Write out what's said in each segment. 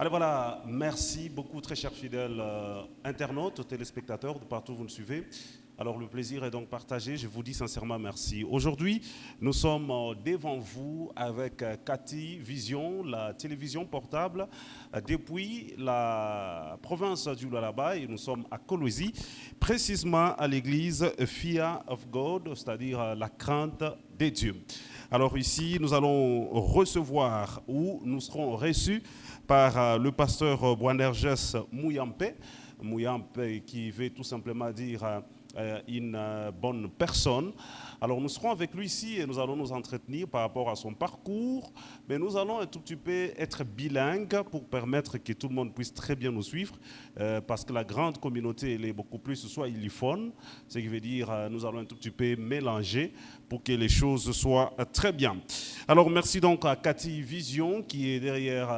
Alors voilà, merci beaucoup très chers fidèles internautes, téléspectateurs de partout où vous nous suivez. Alors le plaisir est donc partagé, je vous dis sincèrement merci. Aujourd'hui, nous sommes devant vous avec Cathy Vision, la télévision portable, depuis la province du Lualaba et nous sommes à Kolwezi, précisément à l'église Fear of God, c'est-à-dire la crainte des dieux. Alors ici, nous allons recevoir ou nous serons reçus par le pasteur Boanerges Mouyampe. Mouyampe qui veut tout simplement dire une bonne personne. Alors nous serons avec lui ici et nous allons nous entretenir par rapport à son parcours, mais nous allons un tout petit peu être bilingues pour permettre que tout le monde puisse très bien nous suivre, parce que la grande communauté elle est beaucoup plus soit illiphone, ce qui veut dire nous allons un tout petit peu mélanger pour que les choses soient très bien. Alors merci donc à Cathy Vision qui est derrière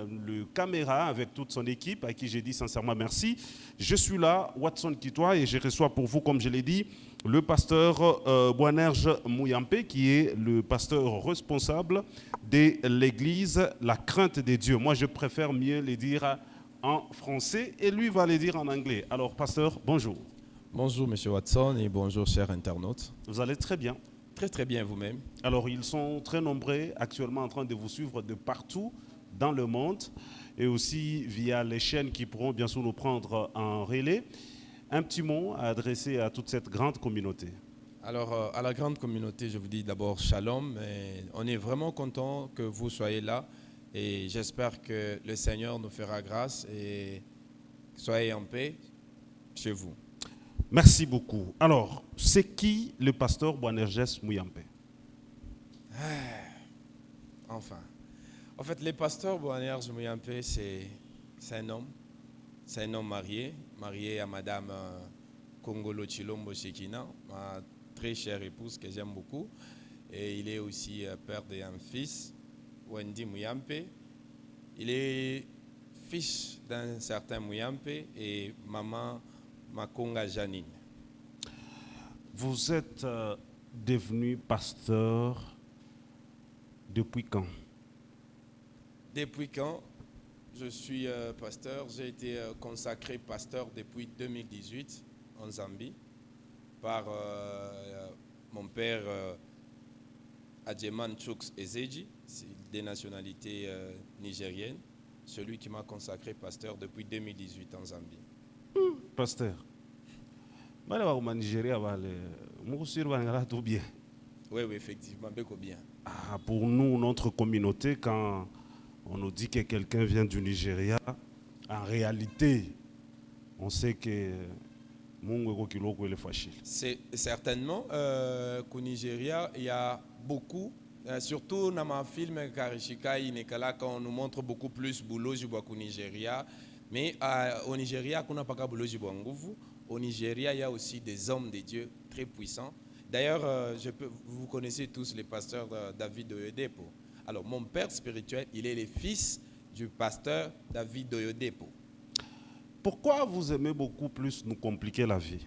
le caméra avec toute son équipe, à qui j'ai dit sincèrement merci. Je suis là, Watson Kitoa, et je reçois pour vous, comme je l'ai dit, le pasteur Boanerges Mouyampe, qui est le pasteur responsable de l'église La Crainte des Dieux. Moi, je préfère mieux les dire en français, et lui va les dire en anglais. Alors, pasteur, bonjour. Bonjour, monsieur Watson, et bonjour, chers internautes. Vous allez très bien. Très, très bien, vous-même. Alors, ils sont très nombreux actuellement en train de vous suivre de partout dans le monde, et aussi via les chaînes qui pourront bien sûr nous prendre en relais. Un petit mot à adresser à toute cette grande communauté. Alors, à la grande communauté, je vous dis d'abord shalom. Et on est vraiment content que vous soyez là et j'espère que le Seigneur nous fera grâce et soyez en paix chez vous. Merci beaucoup. Alors, c'est qui le pasteur Boanerges Mouyampe? Enfin, en fait, le pasteur Boanerges Mouyampe, c'est un homme. C'est un homme marié à madame Kongolo Chilombo Shekina, ma très chère épouse que j'aime beaucoup. Et il est aussi père d'un fils, Wendy Mouyampe. Il est fils d'un certain Mouyampe et maman Makonga Janine. Vous êtes devenu pasteur depuis quand? Depuis quand je suis pasteur? J'ai été consacré pasteur depuis 2018 en Zambie par mon père Adjeman Chooks Ezeji, des nationalités nigériennes, celui qui m'a consacré pasteur depuis 2018 en Zambie. Pasteur, au Nigeria, tout bien. Oui, effectivement, bien. Pour nous, notre communauté, quand on nous dit que quelqu'un vient du Nigeria, en réalité, on sait que Mungu Kiloko est facile. C'est certainement qu'au Nigeria, il y a beaucoup, surtout dans mon film Karishika Inekala, quand on nous montre beaucoup plus boulot qu'au Nigeria. Mais au Nigeria, au Nigeria, il y a aussi des hommes de Dieu très puissants. D'ailleurs, vous connaissez tous les pasteurs David Oyedepo. Alors, mon père spirituel, il est le fils du pasteur David Oyedepo. Pourquoi vous aimez beaucoup plus nous compliquer la vie?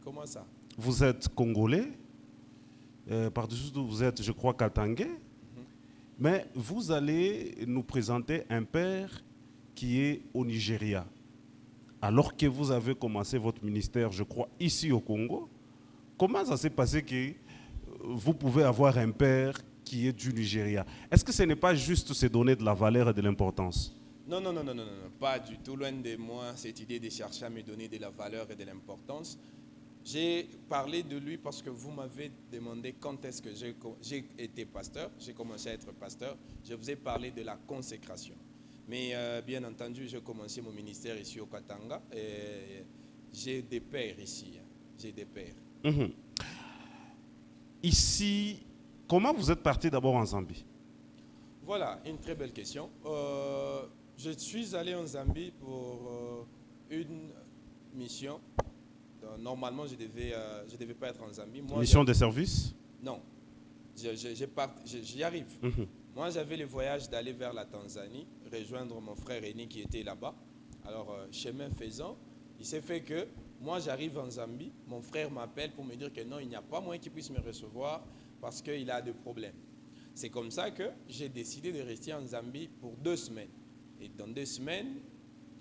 Comment ça? Vous êtes congolais, par-dessus tout, vous êtes, je crois, katangais, mais vous allez nous présenter un père qui est au Nigeria. Alors que vous avez commencé votre ministère, je crois, ici au Congo. Comment ça s'est passé que vous pouvez avoir un père qui est du Nigeria? Est-ce que ce n'est pas juste se donner de la valeur et de l'importance? Non, pas du tout. Loin de moi, cette idée de chercher à me donner de la valeur et de l'importance. J'ai parlé de lui parce que vous m'avez demandé quand est-ce que j'ai été pasteur. J'ai commencé à être pasteur. Je vous ai parlé de la consécration. Mais bien entendu, j'ai commencé mon ministère ici au Katanga. Et j'ai des pères ici. J'ai des pères. Ici, comment vous êtes parti d'abord en Zambie? Voilà, une très belle question. Je suis allé en Zambie pour une mission. Normalement, je devais pas être en Zambie. Mission de service? Non, j'y arrive. Moi, j'avais le voyage d'aller vers la Tanzanie, rejoindre mon frère aîné qui était là-bas. Alors, chemin faisant, il s'est fait que moi, j'arrive en Zambie. Mon frère m'appelle pour me dire que non, il n'y a pas moyen qu'il puisse me recevoir parce qu'il a des problèmes. C'est comme ça que j'ai décidé de rester en Zambie pour 2 semaines. Et dans 2 semaines,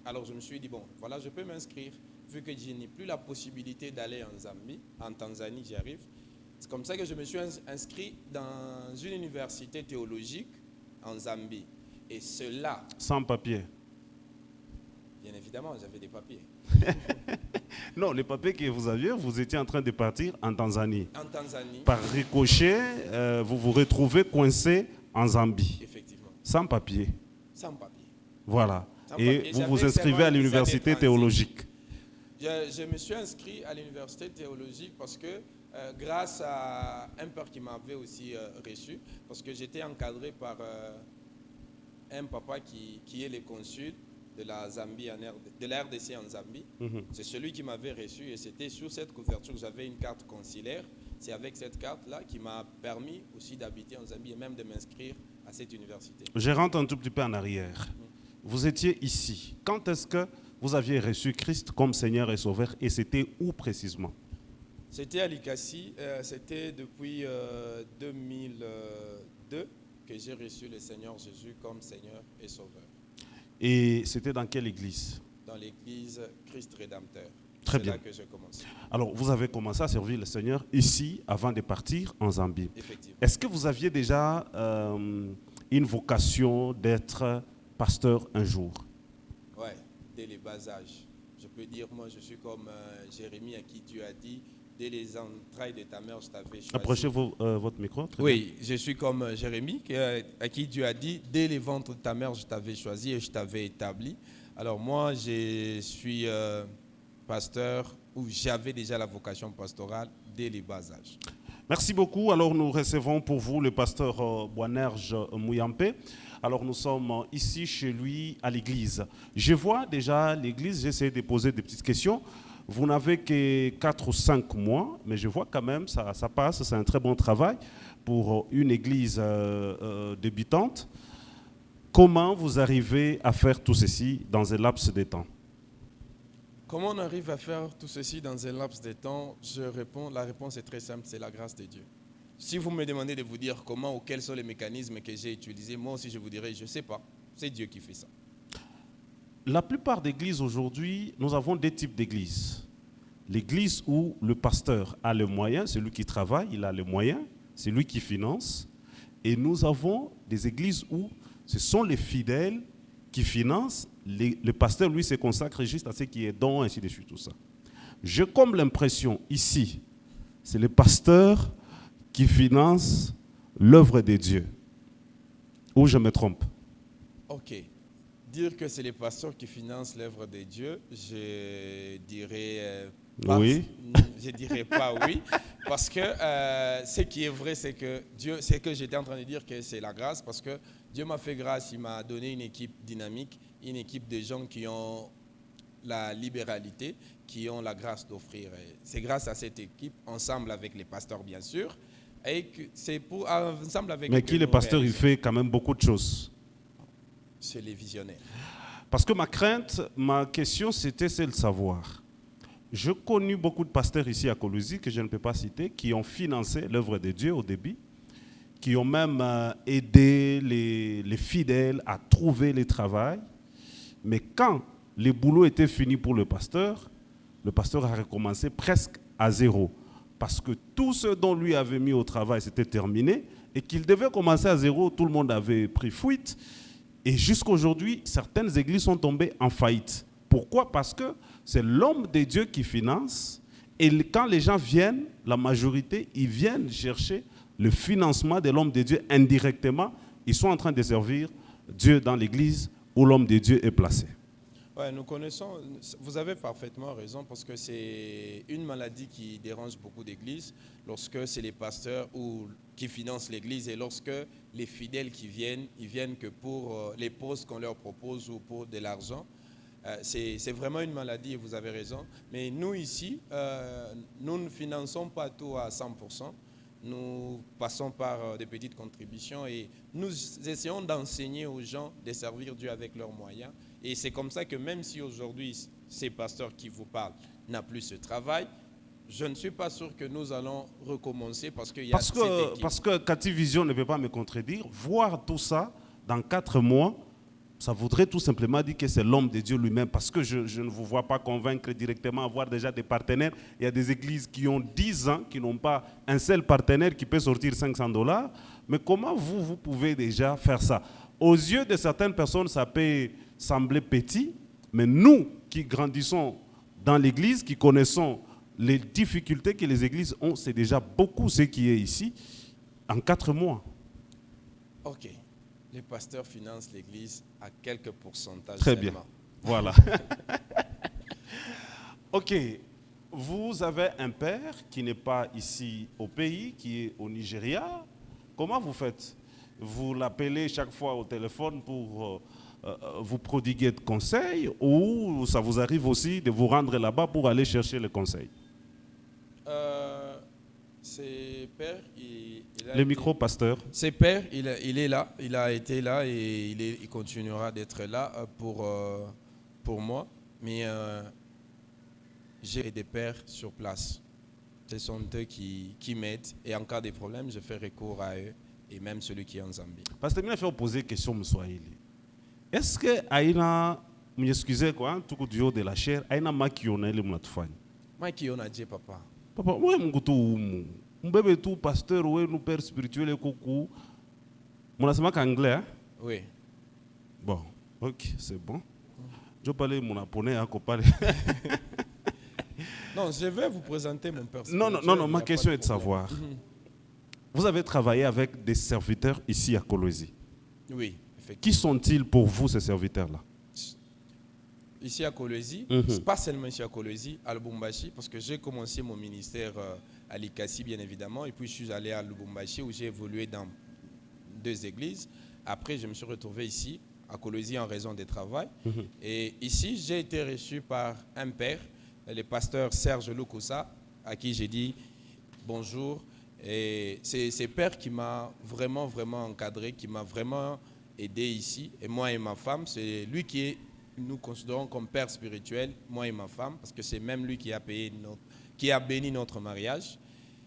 alors je me suis dit, bon, voilà, je peux m'inscrire. Vu que je n'ai plus la possibilité d'aller en Tanzanie, j'y arrive. C'est comme ça que je me suis inscrit dans une université théologique en Zambie. Et cela... Sans papier. Bien évidemment, j'avais des papiers. Non, les papiers que vous aviez, vous étiez en train de partir en Tanzanie. En Tanzanie. Par ricochet, vous vous retrouvez coincé en Zambie. Effectivement. Sans papier. Sans papier. Voilà. Sans Et papier. vous vous J'avais inscrivez à seulement l'université des années théologique. Je me suis inscrit à l'université théologique parce que grâce à un père qui m'avait aussi reçu, parce que j'étais encadré par un papa qui est le consul de la Zambie, de la RDC en Zambie. C'est celui qui m'avait reçu et c'était sur cette couverture que j'avais une carte consulaire. C'est avec cette carte-là qui m'a permis aussi d'habiter en Zambie et même de m'inscrire à cette université. Je rentre un tout petit peu en arrière. Vous étiez ici. Quand est-ce que vous aviez reçu Christ comme Seigneur et Sauveur et c'était où précisément? C'était à Likasi, c'était depuis 2002 que j'ai reçu le Seigneur Jésus comme Seigneur et Sauveur. Et c'était dans quelle église? Dans l'église Christ Rédempteur. Très C'est bien. là que j'ai commencé. Alors, vous avez commencé à servir le Seigneur ici avant de partir en Zambie. Effectivement. Est-ce que vous aviez déjà une vocation d'être pasteur un jour? Oui, dès les bas âges. Je peux dire, moi, je suis comme Jérémie à qui Dieu a dit, dès les entrailles de ta mère, je t'avais choisi. Approchez votre micro. Très Oui, je suis comme Jérémie à qui Dieu a dit, dès les ventres de ta mère, je t'avais choisi et je t'avais établi. Alors moi, je suis pasteur, où j'avais déjà la vocation pastorale dès les bas âges. Merci beaucoup. Alors nous recevons pour vous le pasteur Boanerges Mouyampe. Alors nous sommes ici chez lui à l'église. Je vois déjà l'église, j'essaie de poser des petites questions. Vous n'avez que 4 ou 5 mois, mais je vois quand même, ça passe, c'est un très bon travail pour une église débutante. Comment vous arrivez à faire tout ceci dans un laps de temps? Comment on arrive à faire tout ceci dans un laps de temps? La réponse est très simple, c'est la grâce de Dieu. Si vous me demandez de vous dire comment ou quels sont les mécanismes que j'ai utilisés, moi aussi je vous dirais, je ne sais pas. C'est Dieu qui fait ça. La plupart des églises aujourd'hui, nous avons 2 types d'églises. L'église où le pasteur a les moyens, c'est lui qui travaille, il a les moyens, c'est lui qui finance. Et nous avons des églises où ce sont les fidèles qui financent. Le pasteur, lui, se consacre juste à ce qui est don, ainsi de suite, tout ça. J'ai comme l'impression, ici, c'est le pasteur qui finance l'œuvre de Dieu. Ou je me trompe? Ok. Dire que c'est les pasteurs qui financent l'œuvre de Dieu, je dirais pas, oui. Je dirais pas oui. Parce que ce qui est vrai, c'est que Dieu, c'est que j'étais en train de dire que c'est la grâce, parce que Dieu m'a fait grâce, il m'a donné une équipe dynamique, une équipe de gens qui ont la libéralité, qui ont la grâce d'offrir. C'est grâce à cette équipe, ensemble avec les pasteurs bien sûr, et que c'est pour ensemble avec. Mais qui le pasteur, il fait quand même beaucoup de choses. C'est les visionnaires. Parce que ma question, c'était celle de savoir. Je connais beaucoup de pasteurs ici à Colosie, que je ne peux pas citer, qui ont financé l'œuvre de Dieu au début, qui ont même aidé les fidèles à trouver le travail. Mais quand le boulot était fini pour le pasteur a recommencé presque à zéro. Parce que tout ce dont lui avait mis au travail, c'était terminé, et qu'il devait commencer à zéro, tout le monde avait pris fuite. Et jusqu'à aujourd'hui, certaines églises sont tombées en faillite. Pourquoi? Parce que c'est l'homme de Dieu qui finance. Et quand les gens viennent, la majorité, ils viennent chercher le financement de l'homme de Dieu indirectement. Ils sont en train de servir Dieu dans l'église où l'homme de Dieu est placé. Ouais, nous connaissons, vous avez parfaitement raison, parce que c'est une maladie qui dérange beaucoup d'églises lorsque c'est les pasteurs qui financent l'église et lorsque les fidèles qui viennent, ils viennent que pour les postes qu'on leur propose ou pour de l'argent. C'est vraiment une maladie et vous avez raison. Mais nous ici, nous ne finançons pas tout à 100%. Nous passons par des petites contributions et nous essayons d'enseigner aux gens de servir Dieu avec leurs moyens. Et c'est comme ça que même si aujourd'hui ces pasteurs qui vous parlent n'ont plus ce travail, je ne suis pas sûr que nous allons recommencer parce qu'il y a cette équipe. Parce que Cathy Vision ne peut pas me contredire. Voir tout ça dans 4 mois, ça voudrait tout simplement dire que c'est l'homme de Dieu lui-même, parce que je ne vous vois pas convaincre directement, avoir déjà des partenaires. Il y a des églises qui ont 10 ans, qui n'ont pas un seul partenaire qui peut sortir $500. Mais comment vous pouvez déjà faire ça? Aux yeux de certaines personnes, ça peut sembler petit, mais nous qui grandissons dans l'église, qui connaissons les difficultés que les églises ont, c'est déjà beaucoup ce qui est ici en 4 mois. Ok. Les pasteurs financent l'église à quelques pourcentages Très seulement. bien. Voilà. Ok. Vous avez un père qui n'est pas ici au pays, qui est au Nigeria. Comment vous faites? Vous l'appelez chaque fois au téléphone pour vous prodiguer de conseils, ou ça vous arrive aussi de vous rendre là-bas pour aller chercher les conseils? Ses pères, il a Le été- micro, pasteur. Ses pères, il est là, il a été là et il continuera d'être là pour moi. Mais j'ai des pères sur place. Ce sont eux qui m'aident et en cas de problème, je fais recours à eux et même celui qui est en Zambie. Pasteur, je vais vous poser une question, Mswahili. Est-ce que Aïna, m'excusez quoi, tout le duo de la chair, Aïna makiona ile mnatufanya? Moi qui on a dit papa. Papa, moi mkutu umu. Mbebe tu pasteur ou nous père spirituel kuku. Munasema anglais, hein? Oui. Bon, ok, c'est bon. Je parle mon japonais, hein, parle. Non, je vais vous présenter mon père. Non, spirituel, il y ma a question pas est de problème. savoir. Vous avez travaillé avec des serviteurs ici à Kolwezi. Oui, effectivement. Qui sont-ils pour vous, ces serviteurs-là? Ici à Kolwezi, pas seulement ici à Kolwezi, à Lubumbashi, parce que j'ai commencé mon ministère à Likasi, bien évidemment, et puis je suis allé à Lubumbashi où j'ai évolué dans 2 églises. Après, je me suis retrouvé ici, à Kolwezi, en raison du travail. Et ici, j'ai été reçu par un père, le pasteur Serge Lukusa, à qui j'ai dit bonjour. Et c'est ce père qui m'a vraiment, vraiment encadré, qui m'a vraiment aidé ici. Et moi et ma femme, c'est lui qui est, nous considérons comme père spirituel, moi et ma femme, parce que c'est même lui qui a béni notre mariage.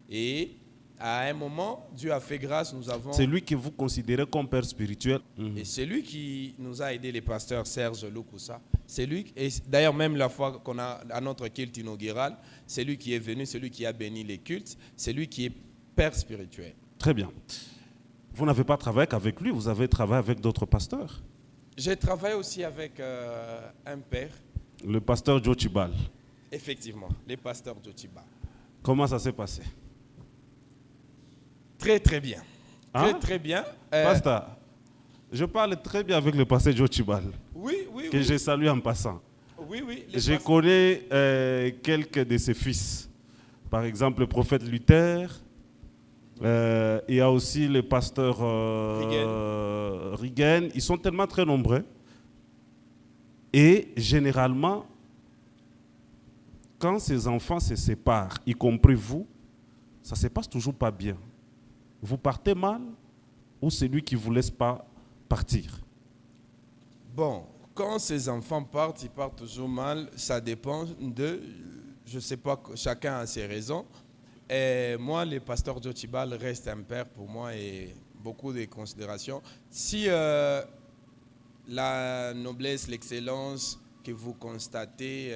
Et à un moment, Dieu a fait grâce, nous avons... C'est lui que vous considérez comme père spirituel. Et c'est lui qui nous a aidé, les pasteurs Serge Lukusa. C'est lui, et d'ailleurs même la fois qu'on a à notre culte inaugural, c'est lui qui est venu, c'est lui qui a béni les cultes, c'est lui qui est père spirituel. Très bien. Vous n'avez pas travaillé qu'avec lui, vous avez travaillé avec d'autres pasteurs. J'ai travaillé aussi avec un père, Le pasteur Joe Chibal. effectivement, les pasteurs d'Otiba. Comment ça s'est passé? Très très bien. Hein? Très très bien. Pasteur, je parle très bien avec le pasteur Joe Chibal, Oui, oui, que oui. je salue en passant. Oui, oui. Je connais quelques de ses fils. Par exemple, le prophète Luther. Il y a aussi le pasteur Rigen. Ils sont tellement très nombreux. Et généralement, quand ces enfants se séparent, y compris vous, ça ne se passe toujours pas bien. Vous partez mal ou c'est lui qui ne vous laisse pas partir? Bon, quand ces enfants partent, ils partent toujours mal. Ça dépend de, je ne sais pas, chacun a ses raisons. Et moi, le pasteur Jotibal reste un père pour moi et beaucoup de considérations. Si la noblesse, l'excellence que vous constatez,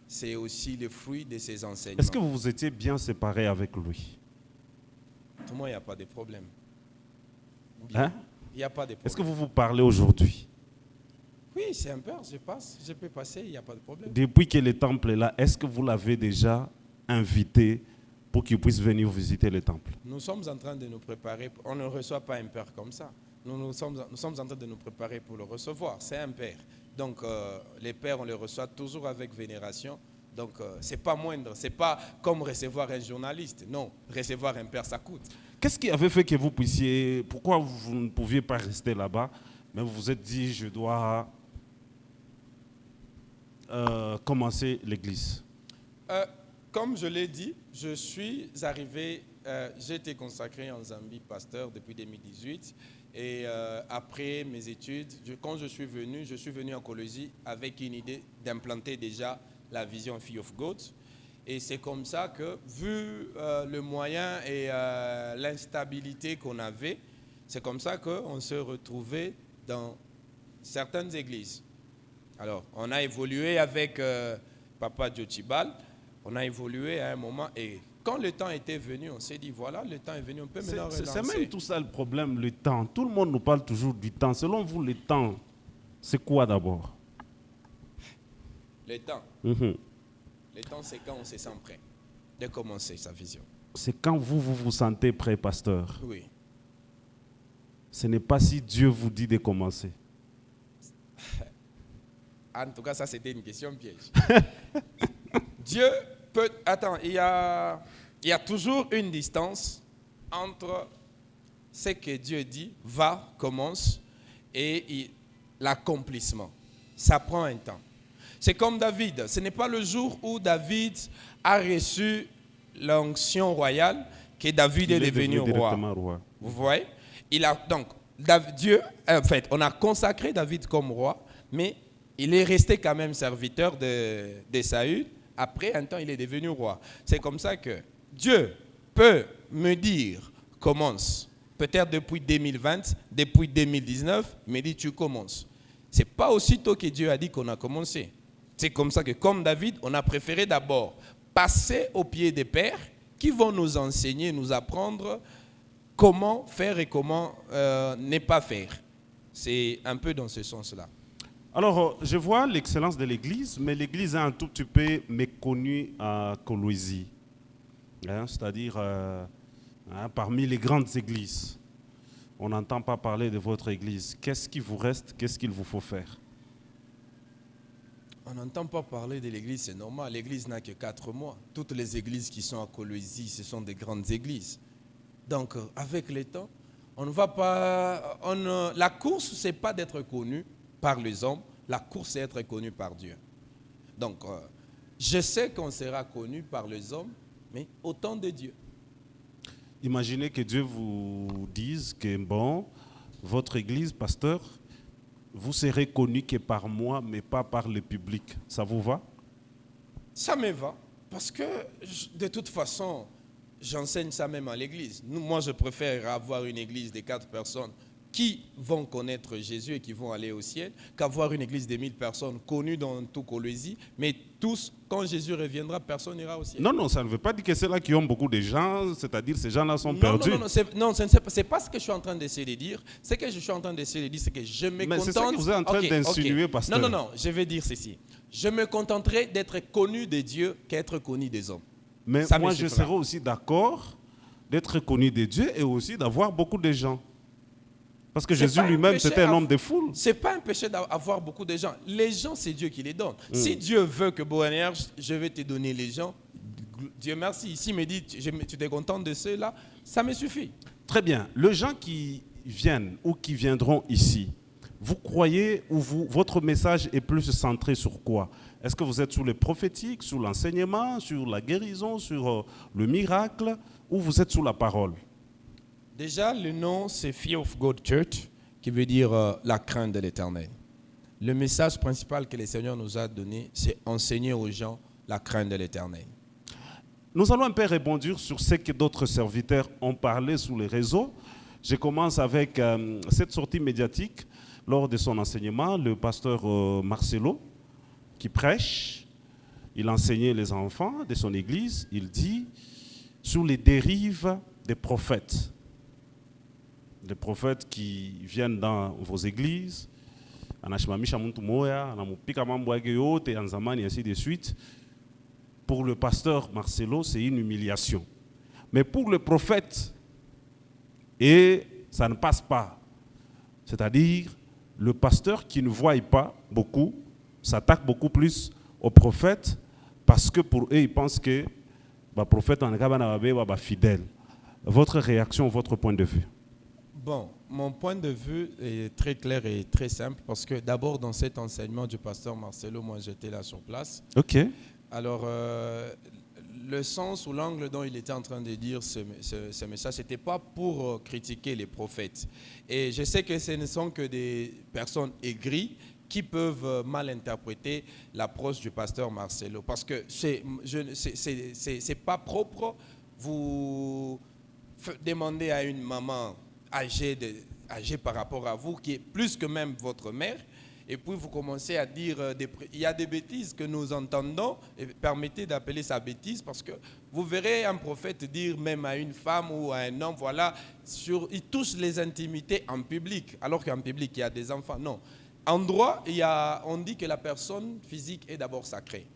c'est aussi le fruit de ses enseignements. Est-ce que vous vous étiez bien séparés avec lui? Pour moi, il n'y a pas de problème. Hein? Il n'y a pas de problème. Est-ce que vous vous parlez aujourd'hui? Oui, c'est un père, je peux passer, il n'y a pas de problème. Depuis que le temple est là, est-ce que vous l'avez déjà invité pour qu'il puisse venir visiter le temple? Nous sommes en train de nous préparer. On ne reçoit pas un père comme ça. Nous sommes en train de nous préparer pour le recevoir. C'est un père. Donc, les pères, on les reçoit toujours avec vénération. Donc, c'est pas moindre. C'est pas comme recevoir un journaliste. Non, recevoir un père, ça coûte. Qu'est-ce qui avait fait que vous puissiez... Pourquoi vous ne pouviez pas rester là-bas, mais vous vous êtes dit, je dois commencer l'église? Comme je l'ai dit, je suis arrivé, j'ai été consacré en Zambie pasteur depuis 2018. Et après mes études, quand je suis venu en Kolwezi avec une idée d'implanter déjà la vision Fee of God. Et c'est comme ça que, vu le moyen et l'instabilité qu'on avait, c'est comme ça qu'on se retrouvait dans certaines églises. Alors, on a évolué avec Papa Djotibal, on a évolué à un moment et quand le temps était venu, on s'est dit voilà, le temps est venu, on peut maintenant relancer. C'est même tout ça le problème, le temps. Tout le monde nous parle toujours du temps. Selon vous, le temps, c'est quoi d'abord? Le temps. Mhm. Le temps, c'est quand on se sent prêt de commencer sa vision. C'est quand vous sentez prêt, pasteur. Oui. Ce n'est pas si Dieu vous dit de commencer. En tout cas, ça, c'était une question piège. Dieu peut... Attends, il y a toujours une distance entre ce que Dieu dit, va, commence, et l'accomplissement. Ça prend un temps. C'est comme David. Ce n'est pas le jour où David a reçu l'onction royale que David est devenu roi. Vous voyez? Donc, Dieu, en fait, on a consacré David comme roi, mais il est resté quand même serviteur de Saül. Après un temps, il est devenu roi. C'est comme ça que Dieu peut me dire, commence. Peut-être depuis 2020, depuis 2019, il me dit, tu commences. Ce n'est pas aussitôt que Dieu a dit qu'on a commencé. C'est comme ça que, comme David, on a préféré d'abord passer aux pieds des pères qui vont nous enseigner, nous apprendre comment faire et comment ne pas faire. C'est un peu dans ce sens-là. Alors, je vois l'excellence de l'Église, mais l'Église est un tout petit peu méconnue à Colosie. C'est-à-dire, parmi les grandes églises, on n'entend pas parler de votre Église. Qu'est-ce qui vous reste? Qu'est-ce qu'il vous faut faire? On n'entend pas parler de l'église, c'est normal. L'église n'a que 4 mois. Toutes les églises qui sont à Colosie, ce sont des grandes églises. Donc, avec le temps, on ne va pas... la course, ce n'est pas d'être connu par les hommes. La course, c'est être connu par Dieu. Donc, je sais qu'on sera connu par les hommes, mais au temps de Dieu. Imaginez que Dieu vous dise que, bon, votre église, pasteur, vous serez connu que par moi, mais pas par le public. Ça vous va? Ça me va, parce que de toute façon, j'enseigne ça même à l'église. Moi, je préfère avoir une église de 4 personnes qui vont connaître Jésus et qui vont aller au ciel, qu'avoir une église de 1000 personnes connues dans tout Colosie, mais tous, quand Jésus reviendra, personne n'ira au ciel. Non, ça ne veut pas dire que c'est là qui ont beaucoup de gens, c'est-à-dire ces gens-là sont perdus. Non, c'est pas ce que je suis en train d'essayer de dire. Ce que je suis en train d'essayer de dire, c'est que je me contente... Mais c'est ça que vous êtes en train d'insinuer, pasteur. Non, je vais dire ceci. Je me contenterai d'être connu de Dieu qu'être connu des hommes. Mais ça moi, je serai aussi d'accord d'être connu de Dieu et aussi d'avoir beaucoup de gens. Parce que Jésus lui-même, c'était un homme de foule. Ce n'est pas un péché d'avoir beaucoup de gens. Les gens, c'est Dieu qui les donne. Si Dieu veut que Boaner, je vais te donner les gens, Dieu merci. Ici, il me dit, tu es content de ceux-là, ça me suffit. Très bien. Les gens qui viennent ou qui viendront ici, vous croyez ou votre message est plus centré sur quoi? Est-ce que vous êtes sur le prophétique, sur l'enseignement, sur la guérison, sur le miracle, ou vous êtes sur la parole? Déjà, le nom, c'est Fear of God Church, qui veut dire la crainte de l'Éternel. Le message principal que le Seigneur nous a donné, c'est enseigner aux gens la crainte de l'Éternel. Nous allons un peu répondre sur ce que d'autres serviteurs ont parlé sur les réseaux. Je commence avec cette sortie médiatique lors de son enseignement, le pasteur Marcelo, qui prêche. Il enseignait les enfants de son église. Il dit sur les dérives des prophètes. Des prophètes qui viennent dans vos églises, ainsi de suite. Pour le pasteur Marcelo, c'est une humiliation. Mais pour le prophète, et ça ne passe pas. C'est-à-dire, le pasteur qui ne voit pas beaucoup, s'attaque beaucoup plus au prophète, parce que pour eux, ils pensent que le prophète est fidèle. Votre réaction, votre point de vue? Bon, mon point de vue est très clair et très simple parce que d'abord dans cet enseignement du pasteur Marcelo, moi j'étais là sur place. Ok. Alors le sens ou l'angle dont il était en train de dire ce message, ce n'était pas pour critiquer les prophètes. Et je sais que ce ne sont que des personnes aigries qui peuvent mal interpréter l'approche du pasteur Marcelo parce que c'est pas propre. Vous demandez à une maman âgée âgée par rapport à vous, qui est plus que même votre mère, et puis vous commencez à dire, il y a des bêtises que nous entendons, et permettez d'appeler ça bêtise, parce que vous verrez un prophète dire même à une femme ou à un homme, voilà, il touche les intimités en public, alors qu'en public il y a des enfants. Non. En droit, on dit que la personne physique est d'abord sacrée.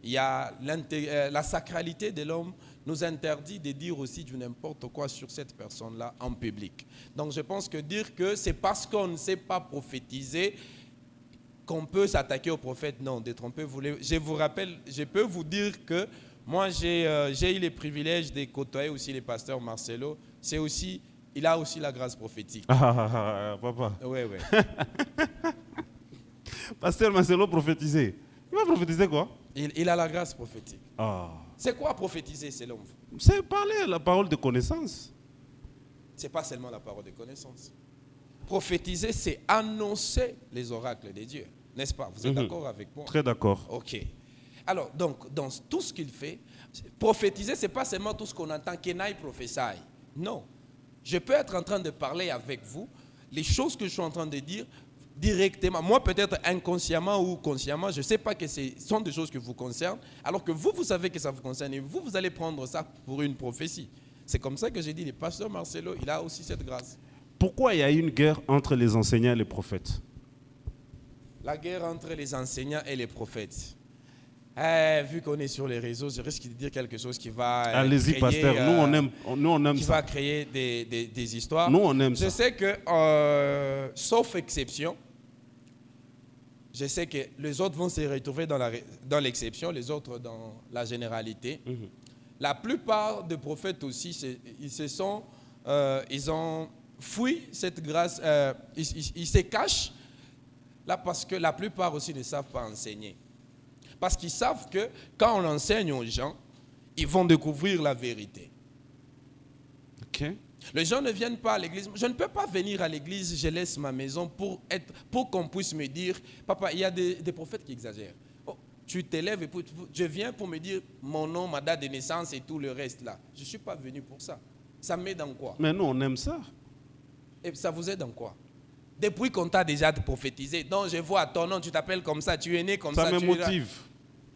Il y a la sacralité de l'homme nous interdit de dire aussi du n'importe quoi sur cette personne-là en public. Donc je pense que dire que c'est parce qu'on ne sait pas prophétiser qu'on peut s'attaquer au prophète, non, détrompez-vous. Je vous rappelle, je peux vous dire que moi j'ai eu le privilège de côtoyer aussi le pasteur Marcelo. Il a aussi la grâce prophétique. Papa. Oui. Pasteur Marcelo prophétisé. Il va prophétiser quoi? Il a la grâce prophétique. Ah. C'est quoi prophétiser selon vous? C'est parler la parole de connaissance. Ce n'est pas seulement la parole de connaissance. Prophétiser, c'est annoncer les oracles de Dieu. N'est-ce pas? Vous êtes d'accord avec moi? Très d'accord. Ok. Alors, donc, dans tout ce qu'il fait, prophétiser, ce n'est pas seulement tout ce qu'on entend, Kenaï prophétie. Non. Je peux être en train de parler avec vous, les choses que je suis en train de dire, directement. Moi, peut-être inconsciemment ou consciemment, je ne sais pas que ce sont des choses qui vous concernent, alors que vous savez que ça vous concerne et vous allez prendre ça pour une prophétie. C'est comme ça que j'ai dit, le pasteur Marcelo, il a aussi cette grâce. Pourquoi il y a une guerre entre les enseignants et les prophètes? La guerre entre les enseignants et les prophètes. Vu qu'on est sur les réseaux, je risque de dire quelque chose qui va allez-y, créer, pasteur, nous on aime qui ça. va créer des histoires. Nous on aime ça. Je sais que, sauf exception, je sais que les autres vont se retrouver dans l'exception, les autres dans la généralité. La plupart des prophètes aussi, ils ont fui cette grâce, ils se cachent là parce que la plupart aussi ne savent pas enseigner. Parce qu'ils savent que quand on enseigne aux gens, ils vont découvrir la vérité. Okay. Les gens ne viennent pas à l'église. Je ne peux pas venir à l'église, je laisse ma maison pour qu'on puisse me dire, papa, il y a des prophètes qui exagèrent. Oh, tu t'élèves et je viens pour me dire mon nom, ma date de naissance et tout le reste là. Je ne suis pas venu pour ça. Ça m'aide en quoi? Mais nous on aime ça. Et ça vous aide en quoi? Depuis qu'on t'a déjà prophétisé, donc je vois ton nom, tu t'appelles comme ça, tu es né comme ça. Ça me motive.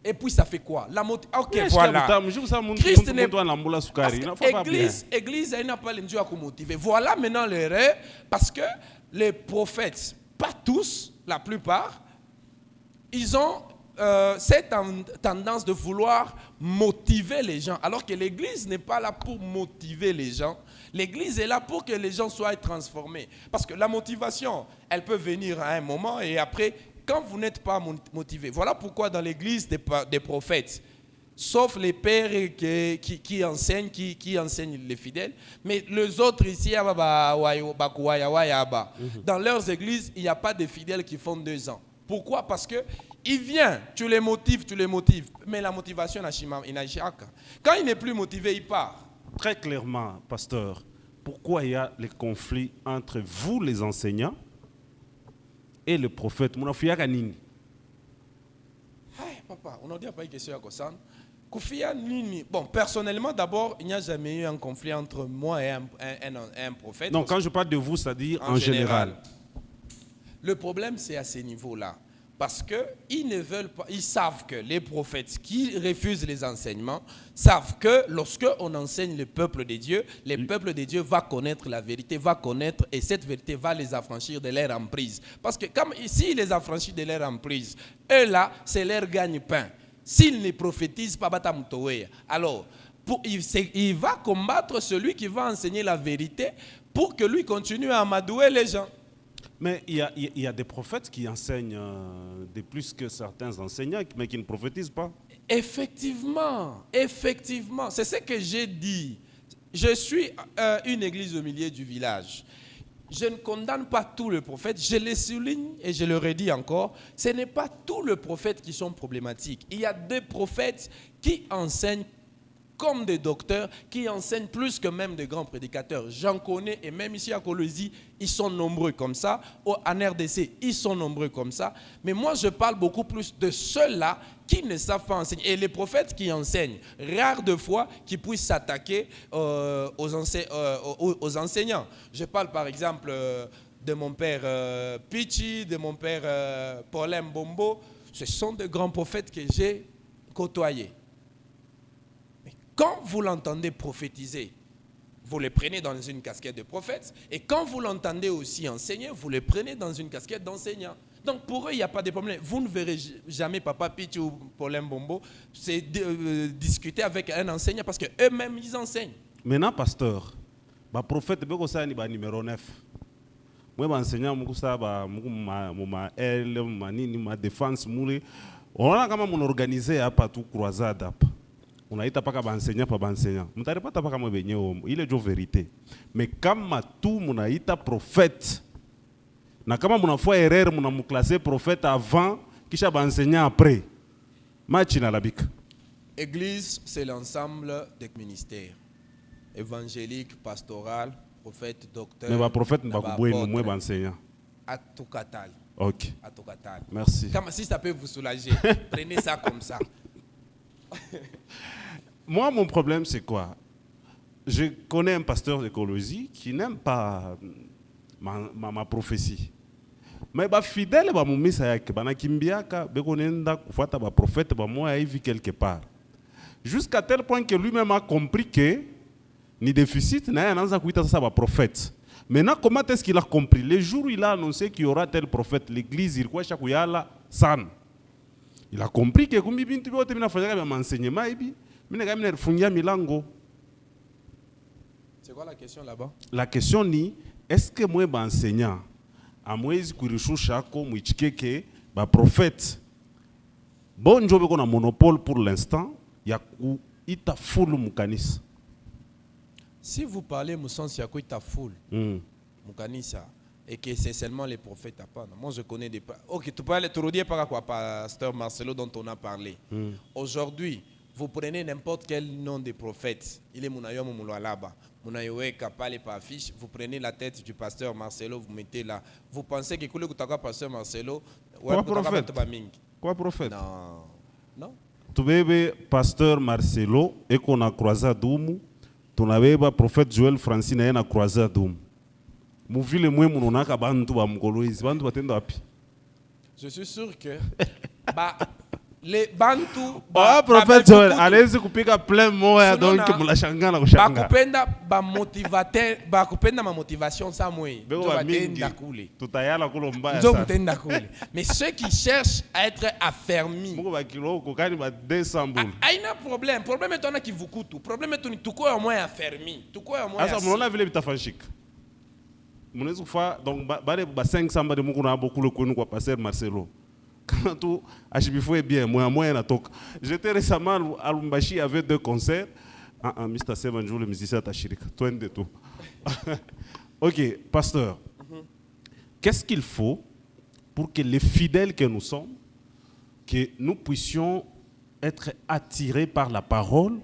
Et puis ça fait quoi? Ok, voilà. Christ n'est pas l'église, elle n'a pas les à motiver. Voilà maintenant l'erreur, parce que les prophètes, pas tous, la plupart, ils ont cette tendance de vouloir motiver les gens, alors que l'église n'est pas là pour motiver les gens. L'église est là pour que les gens soient transformés. Parce que la motivation, elle peut venir à un moment et après, quand vous n'êtes pas motivé. Voilà pourquoi dans l'église des prophètes, sauf les pères qui enseignent, qui enseignent les fidèles, mais les autres ici, dans leurs églises, il n'y a pas de fidèles qui font 2 ans. Pourquoi? Parce que il vient, tu les motives, mais la motivation, quand il n'est plus motivé, il part. Très clairement, pasteur, pourquoi il y a les conflits entre vous, les enseignants, et le prophète? Papa, on n'a pas une question à ça. Bon, personnellement, d'abord, il n'y a jamais eu un conflit entre moi et un prophète. Non, quand je parle de vous, c'est-à-dire en général. Le problème, c'est à ce niveau-là. Parce qu'ils ne veulent pas, ils savent que les prophètes qui refusent les enseignements savent que lorsqu'on enseigne le peuple de Dieu, le peuple de Dieu va connaître la vérité, et cette vérité va les affranchir de leur emprise. Parce que comme s'ils les affranchissent de leur emprise, eux là, c'est leur gagne-pain. S'ils ne prophétisent pas, alors il va combattre celui qui va enseigner la vérité pour que lui continue à amadouer les gens. Mais il y a des prophètes qui enseignent de plus que certains enseignants, mais qui ne prophétisent pas. Effectivement. C'est ce que j'ai dit. Je suis une église au milieu du village. Je ne condamne pas tous les prophètes. Je les souligne et je le redis encore. Ce n'est pas tous les prophètes qui sont problématiques. Il y a des prophètes qui enseignent comme des docteurs, qui enseignent plus que même des grands prédicateurs. J'en connais, et même ici à Colosie, ils sont nombreux comme ça. En RDC, ils sont nombreux comme ça. Mais moi, je parle beaucoup plus de ceux-là qui ne savent pas enseigner. Et les prophètes qui enseignent, rare de fois qu'ils puissent s'attaquer aux enseignants. Je parle par exemple de mon père Pichi, de mon père Paulin Bombo. Ce sont de grands prophètes que j'ai côtoyés. Mais quand vous l'entendez prophétiser, vous le prenez dans une casquette de prophète. Et quand vous l'entendez aussi enseigner, vous le prenez dans une casquette d'enseignant. Donc pour eux, il n'y a pas de problème. Vous ne verrez jamais Papa Pichi ou Paulin Bombo discuter avec un enseignant parce qu'eux-mêmes, ils enseignent. Maintenant, pasteur, le prophète, c'est le numéro 9. Moi, l'enseignant, ma défense, on a quand même organisé à partout croisade. On a été pas enseignant pas enseignant. On t'a pas pas comme il est de vérité. Mais comme tout mon a été prophète. Na kama mon foi erreur mon a classé prophète avant qui a enseignant après. Machina labik. Église, c'est l'ensemble des ministères évangélique, pastoral, prophète, docteur. Mais le prophète n'est pas moi enseignant. À tout catal. OK. À tout catal. Merci. Comme si ça peut vous soulager, prenez ça comme ça. Moi, mon problème, c'est quoi? Je connais un pasteur d'écologie qui n'aime pas ma prophétie. Mais fidèle à mon message, prophète, moi, il vit quelque part. Jusqu'à tel point que lui-même a compris que ni déficit, ni un prophète. Maintenant, comment est-ce qu'il a compris? Le jour où il a annoncé qu'il y aura tel prophète, l'église, il croit chaque san. Il a compris que comme il a fait un enseignement, c'est quoi la question là-bas? La question est, est-ce que moi, enseignant, à moi, je suis un prophète, bon, je vais un monopole pour l'instant, il y a full mukanis. Si vous parlez mon sens, il y a quoi ta full mukanisa et que c'est seulement les prophètes à part. Moi, je connais des. Ok, tu peux aller te redire par quoi, pasteur Marcelo, dont on a parlé. Aujourd'hui, vous prenez n'importe quel nom de prophète. Il est Mounayom ou Moulalaba. Mounayoé, Kapal et Pafiche. Vous prenez la tête du pasteur Marcelo, vous mettez là. Vous pensez que le pasteur Marcelo. Quoi prophète? Quoi prophète? Non. Non. Tu veux pasteur Marcelo et qu'on a croisé à Doumou. Tu avais le prophète Joël Francine et a croisé à Doumou. Je suis sûr que les Bantu prophète Joël, allez-y couper plein mot donc la changa na kushanga. Bakupenda ma motivation ça moi. Tutayala kulomba ça. Mais ceux qui cherchent à être affermis. Aina problème. Problème est on a qui vous coûte. Problème est tout quoi au moins affermi. Tout quoi au moins. Asa mon la ville bitafanchik. Mon fois donc ba 500 ba de mukuna beaucoup le konu kwa pasteur Marcelo. Quand tout HBFO est bien, moi na tok. J'étais récemment à Lumbashi avec 2 concerts. Mr. Sevanjou, le musicien Tachirika. Toi de tout. OK, pasteur. Qu'est-ce qu'il faut pour que les fidèles que nous sommes, que nous puissions être attirés par la parole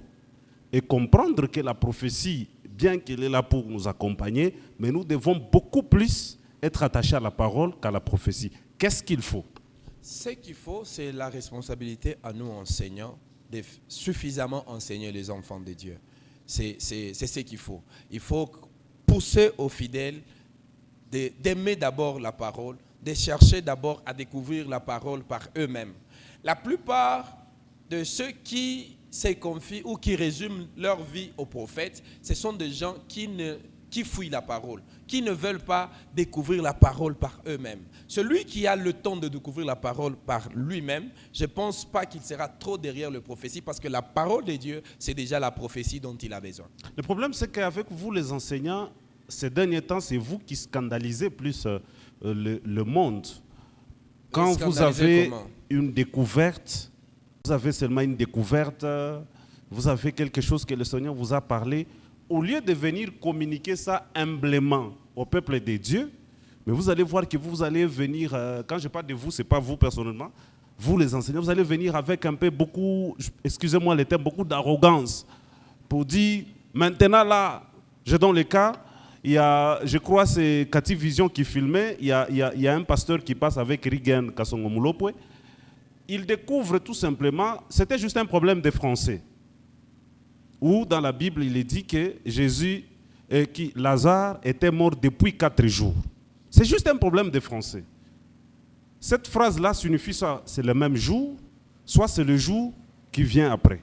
et comprendre que la prophétie, bien qu'elle est là pour nous accompagner, mais nous devons beaucoup plus être attachés à la parole qu'à la prophétie. Qu'est-ce qu'il faut? Ce qu'il faut, c'est la responsabilité à nous enseignants de suffisamment enseigner les enfants de Dieu. C'est ce qu'il faut. Il faut pousser aux fidèles d'aimer d'abord la parole, de chercher d'abord à découvrir la parole par eux-mêmes. La plupart de ceux qui se confient ou qui résument leur vie aux prophètes, ce sont des gens qui fuient la parole, qui ne veulent pas découvrir la parole par eux-mêmes. Celui qui a le temps de découvrir la parole par lui-même, je ne pense pas qu'il sera trop derrière le prophétie parce que la parole de Dieu, c'est déjà la prophétie dont il a besoin. Le problème, c'est qu'avec vous, les enseignants, ces derniers temps, c'est vous qui scandalisez plus le monde. Quand vous avez une découverte, vous avez seulement une découverte, vous avez quelque chose que le Seigneur vous a parlé, au lieu de venir communiquer ça humblement au peuple de Dieu, mais vous allez voir que vous allez venir, quand je parle de vous, ce n'est pas vous personnellement, vous les enseignants, vous allez venir avec un peu beaucoup, excusez-moi le terme, beaucoup d'arrogance pour dire, maintenant là, je donne le cas, il y a, je crois c'est Cathy Vision qui filmait, il y a un pasteur qui passe avec Rigen Kasongo Mulopwe, il découvre tout simplement, c'était juste un problème des Français. Où dans la Bible, il est dit que Lazare était mort depuis 4 jours. C'est juste un problème des Français. Cette phrase-là signifie ça, c'est le même jour, soit c'est le jour qui vient après.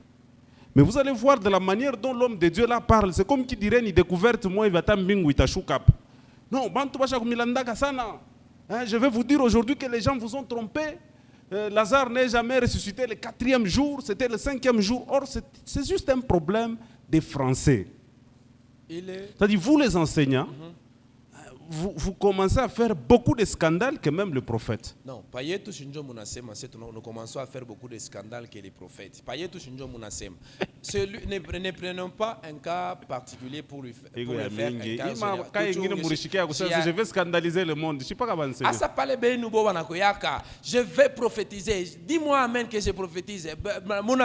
Mais vous allez voir de la manière dont l'homme de Dieu là parle, c'est comme qui dirait ni découverte moi il va t'ambingu itashukap. Non, je vais vous dire aujourd'hui que les gens vous ont trompé. Lazare n'est jamais ressuscité le 4e jour, c'était le 5e jour. Or, c'est juste un problème des Français. C'est-à-dire, vous les enseignants, vous commencez à faire beaucoup de scandales que même le prophète. Non, nous commençons à faire beaucoup de scandales que les prophètes. Ne prenons pas un cas particulier pour le faire. Je vais scandaliser le monde. Je ne sais pas comment c'est. Je vais prophétiser. Dis-moi amen que je prophétise. Donne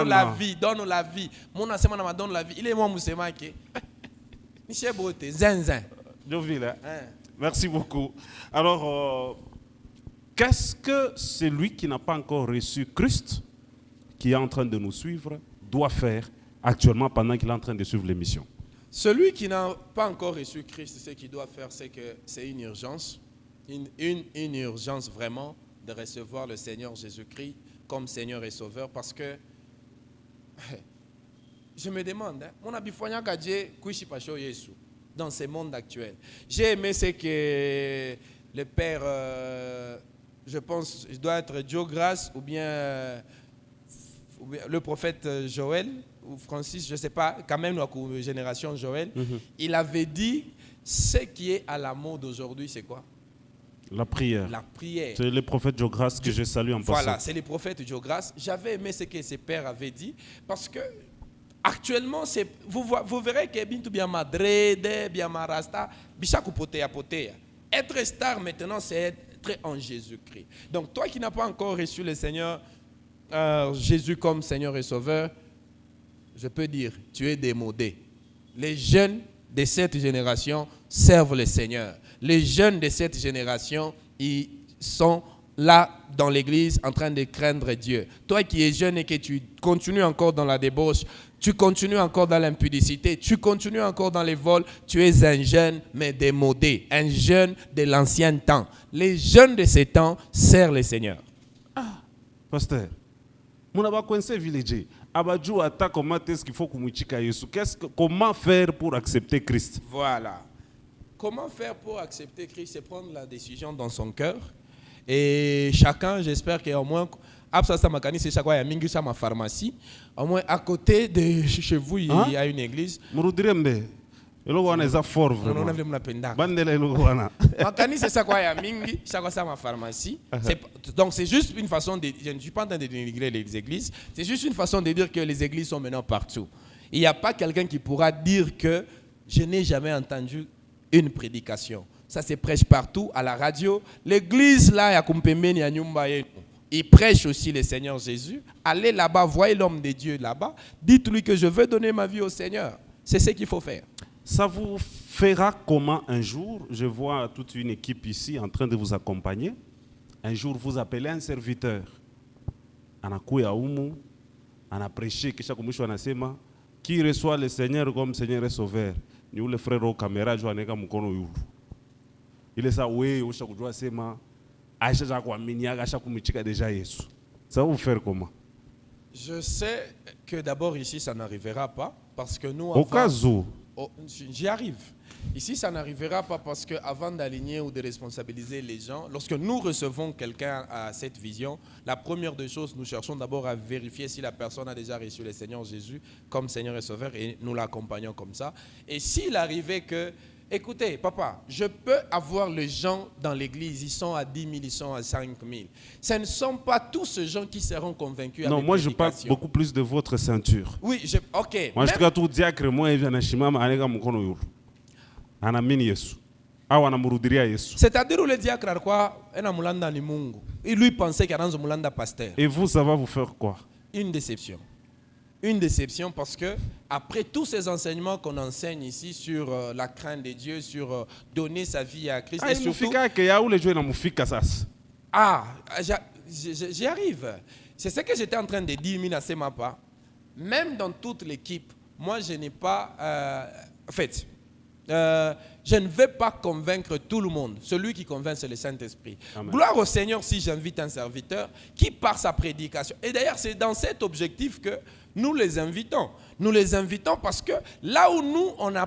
la vie, donne la vie. Donne la vie. Il est moi Moussema qui. Merci beaucoup. Alors, qu'est-ce que celui qui n'a pas encore reçu Christ, qui est en train de nous suivre, doit faire actuellement pendant qu'il est en train de suivre l'émission? Celui qui n'a pas encore reçu Christ, ce qu'il doit faire, c'est que c'est une urgence, une urgence vraiment de recevoir le Seigneur Jésus-Christ comme Seigneur et Sauveur, parce que je me demande, mon abifonya kadje kuishi pasho Yesu dans ce monde actuel. J'ai aimé ce que le père, je pense, il doit être Joe Grace ou bien le prophète Joël ou Francis, je ne sais pas, quand même la génération Joël, il avait dit ce qui est à la mode aujourd'hui, c'est quoi? La prière. La prière. C'est le prophète Joe Grace que je salue en passant. Voilà, c'est le prophète Joe Grace. J'avais aimé ce que ses pères avaient dit parce que actuellement, vous verrez que Bintou bien Madrede, bien Marasta, Bishaku Potea Potea. Être star maintenant, c'est être en Jésus-Christ. Donc, toi qui n'as pas encore reçu le Seigneur Jésus comme Seigneur et Sauveur, je peux dire, tu es démodé. Les jeunes de cette génération servent le Seigneur. Les jeunes de cette génération, ils sont là dans l'église en train de craindre Dieu. Toi qui es jeune et que tu continues encore dans la débauche, tu continues encore dans l'impudicité, tu continues encore dans les vols, tu es un jeune mais démodé, un jeune de l'ancien temps. Les jeunes de ces temps servent le Seigneur. Ah, pasteur, comment faire pour accepter Christ? Voilà. Comment faire pour accepter Christ? C'est prendre la décision dans son cœur. Et chacun, j'espère qu'au moins, c'est chaque fois il y a ma pharmacie. Au moins à côté de chez vous, il y a une église. Donc c'est juste une façon de, je ne suis pas en train de dénigrer les églises, c'est juste une façon de dire que les églises sont maintenant partout. Il n'y a pas quelqu'un qui pourra dire que je n'ai jamais entendu une prédication. Ça se prêche partout, à la radio. L'église là, il prêche aussi le Seigneur Jésus. Allez là-bas, voyez l'homme de Dieu là-bas. Dites-lui que je veux donner ma vie au Seigneur. C'est ce qu'il faut faire. Ça vous fera comment un jour? Je vois toute une équipe ici en train de vous accompagner. Un jour, vous appelez un serviteur. On a prêché, qui reçoit le Seigneur comme Seigneur et Sauveur. Nous, les frères aux caméras, il est ça, oui, ça va vous faire comment? Je sais que d'abord ici, ça n'arrivera pas parce que nous... Au cas où... J'y arrive. Ici, ça n'arrivera pas parce qu'avant d'aligner ou de responsabiliser les gens, lorsque nous recevons quelqu'un à cette vision, la première des choses, nous cherchons d'abord à vérifier si la personne a déjà reçu le Seigneur Jésus comme Seigneur et Sauveur et nous l'accompagnons comme ça. Et s'il arrivait que, écoutez, papa, je peux avoir les gens dans l'église, ils sont à 10 000, ils sont à 5 000. Ce ne sont pas tous ces gens qui seront convaincus. Non, moi je parle beaucoup plus de votre ceinture. Oui, ok. Moi je te dis tout diacre, moi je viens shimama anega mukono yulu. Anamini Yesu. Awa namurudiria Yesu. C'est-à-dire où le diacre quoi, ena mulanda ni Mungu. Il lui pensait qu'il y mulanda pasteur. Et vous, ça va vous faire quoi? Une déception. Une déception parce que après tous ces enseignements qu'on enseigne ici sur la crainte de Dieu, sur donner sa vie à Christ, et surtout, j'y arrive. C'est ce que j'étais en train de dire, Minassé Mapa. Même dans toute l'équipe, moi je n'ai pas... en fait, je ne vais pas convaincre tout le monde. Celui qui convainc, c'est le Saint-Esprit. Amen. Gloire au Seigneur si j'invite un serviteur qui, par sa prédication, et d'ailleurs c'est dans cet objectif que nous les invitons. Nous les invitons parce que là où nous, on n'est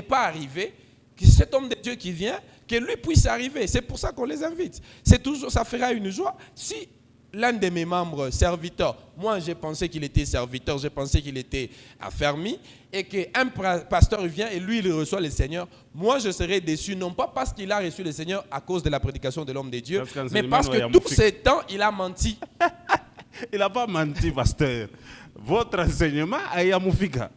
pas arrivé, que cet homme de Dieu qui vient, que lui puisse arriver. C'est pour ça qu'on les invite. C'est toujours, ça fera une joie si l'un de mes membres serviteurs, moi j'ai pensé qu'il était serviteur, j'ai pensé qu'il était affermi, et qu'un pasteur vient et lui il reçoit le Seigneur, moi je serais déçu, non pas parce qu'il a reçu le Seigneur à cause de la prédication de l'homme de Dieu, mais parce que tous ces temps il a menti. Il n'a pas menti, pasteur. Votre enseignement a Yamoufika.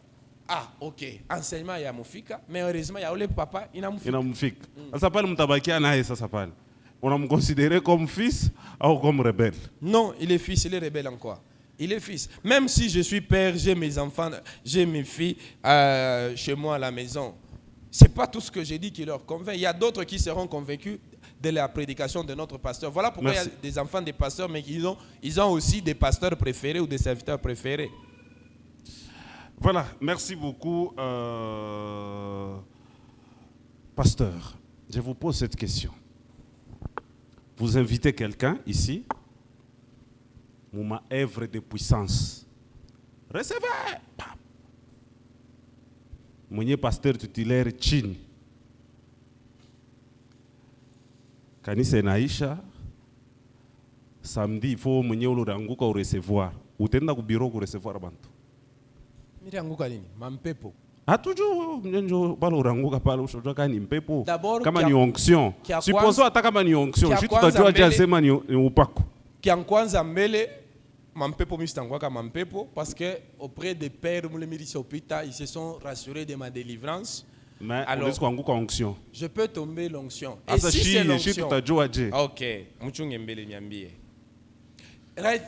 Ah, ok. Enseignement Yamoufika, mais heureusement il y a le papa, il a Yamoufika. Ça s'appelle Mutabakia Nae, ça s'appelle. On me considéré comme fils ou comme rebelle? Non, il est fils, il est rebelle encore. Il est fils. Même si je suis père, j'ai mes enfants, j'ai mes filles chez moi à la maison. Ce n'est pas tout ce que j'ai dit qui leur convainc. Il y a d'autres qui seront convaincus de la prédication de notre pasteur. Voilà pourquoi il y a des enfants des pasteurs, mais ils ont aussi des pasteurs préférés ou des serviteurs préférés. Voilà, merci beaucoup. Pasteur, je vous pose cette question. Vous invitez quelqu'un ici, ma œuvre de puissance. Recevez. Mon pasteur titulaire Chin. Kanisa inaisha. Samedi il faut mwenye uloranguka recevoir. Utenda ku bureau ku recevoir abantu. Miranguka nini? Mampepo. Toujours mwenye pale uranguka pale ushojua kama ni mpepo. Kama ni onction. Supposons hata kama ni onction, je tutajua je sema ni upako. Kiankwanza mbele mampepo mistangwaka mampepo parce que auprès des pères mulemirisi opita ils se sont rassurés de ma délivrance. Mais alors onction. Je peux tomber l'onction. Et si c'est l'onction, ok,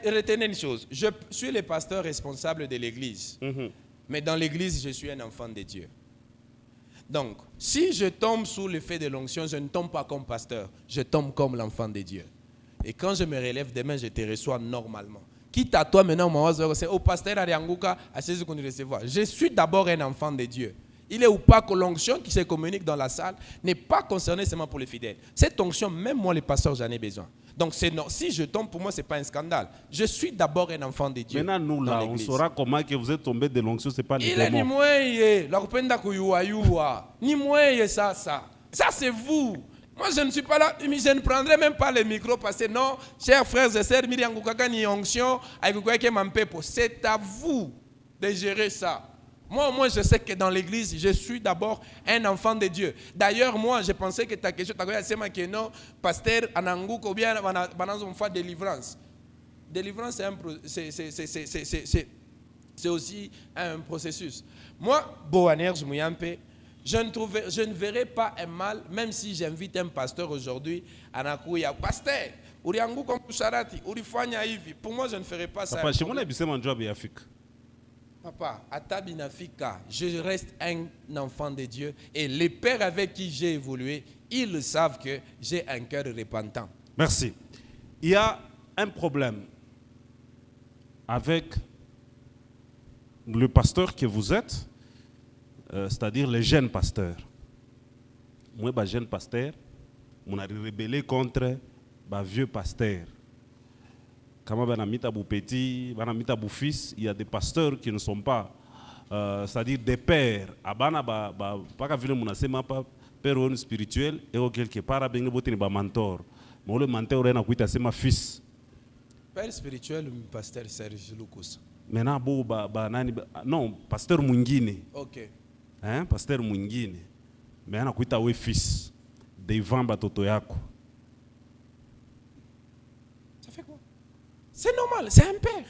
retenez une chose, je suis le pasteur responsable de l'église. Mais dans l'église, je suis un enfant de Dieu. Donc, si je tombe sous l'effet de l'onction, je ne tombe pas comme pasteur, je tombe comme l'enfant de Dieu. Et quand je me relève demain, je te reçois normalement. Quitte à toi maintenant, c'est au pasteur Arianguka, à ce qu'on recevoir. Je suis d'abord un enfant de Dieu. Il est ou pas que l'onction qui se communique dans la salle n'est pas concernée seulement pour les fidèles. Cette onction, même moi, les pasteurs, j'en ai besoin. Donc, si je tombe, pour moi, ce n'est pas un scandale. Je suis d'abord un enfant de Dieu. Maintenant, nous, là, on saura comment que vous êtes tombé de l'onction, ce n'est pas les démons. Il est ni moi, ça. Ça, c'est vous. Moi, je ne suis pas là, je ne prendrai même pas le micro parce que non, chers frères et sœurs, c'est à vous de gérer ça. Moi, je sais que dans l'église, je suis d'abord un enfant de Dieu. D'ailleurs, moi, je pensais que ta question, c'est que non, pasteur Anangouk ou bien on fait délivrance. Délivrance, c'est aussi un processus. Moi, Boanerge Mouyampe, je ne verrai pas un mal, même si j'invite un pasteur aujourd'hui, Anakouya, pasteur, pour moi, je ne ferai pas ça. Papa, Atabinafika, je reste un enfant de Dieu et les pères avec qui j'ai évolué, ils savent que j'ai un cœur repentant. Merci. Il y a un problème avec le pasteur que vous êtes, c'est-à-dire les jeunes pasteurs. Moi, je suis jeune pasteur, on a rébellé contre les vieux pasteurs. Quand on a mis à petit, on a mis à fils, il y a des pasteurs qui ne sont pas, c'est-à-dire des pères. Pas qu'à venir mon asema pas père spirituel et quelque part à bien botter un mentor. Mais le mentor est un kuita c'est ma fils. Père spirituel ou pasteur Serge Lucas. Maintenant non pasteur mwingine. OK. Hein pasteur mwingine. Mais ana kuita we fils devant batoto yako. C'est normal, c'est un père.